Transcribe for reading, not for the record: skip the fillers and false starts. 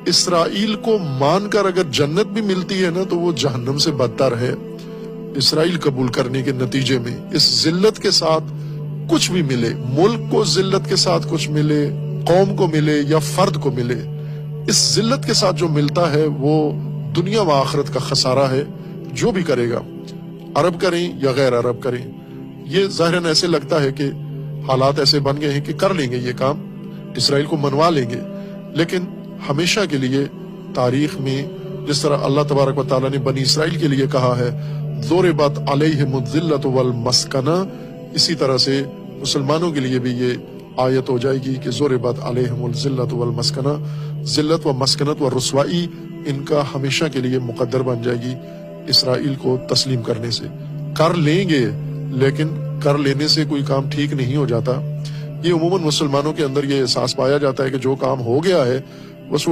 اسرائیل کو مان کر اگر جنت بھی ملتی ہے نا تو وہ جہنم سے بدتر ہے اسرائیل قبول کرنے کے نتیجے میں۔ اس ذلت کے ساتھ کچھ بھی ملے، ملک کو ذلت کے ساتھ کچھ ملے، قوم کو ملے یا فرد کو ملے، اس ذلت کے ساتھ جو ملتا ہے وہ دنیا و آخرت کا خسارہ ہے۔ جو بھی کرے گا، عرب کریں یا غیر عرب کریں، یہ ظاہراً ایسے لگتا ہے کہ حالات ایسے بن گئے ہیں کہ کر لیں گے یہ کام، اسرائیل کو منوا لیں گے، لیکن ہمیشہ کے لیے تاریخ میں جس طرح اللہ تبارک و تعالیٰ نے بنی اسرائیل کے لیے کہا ہے ضربت علیہم الذلۃ والمسکنہ، اسی طرح سے مسلمانوں کے لیے بھی یہ آیت ہو جائے گی کہ ضربت علیہم الذلۃ والمسکنہ، ذلت و مسکنت و رسوائی ان کا ہمیشہ کے لیے مقدر بن جائے گی اسرائیل کو تسلیم کرنے سے۔ کر لیں گے، لیکن کر لینے سے کوئی کام ٹھیک نہیں ہو جاتا۔ یہ عموماً مسلمانوں کے اندر یہ احساس پایا جاتا ہے کہ جو کام ہو گیا ہے بس وہ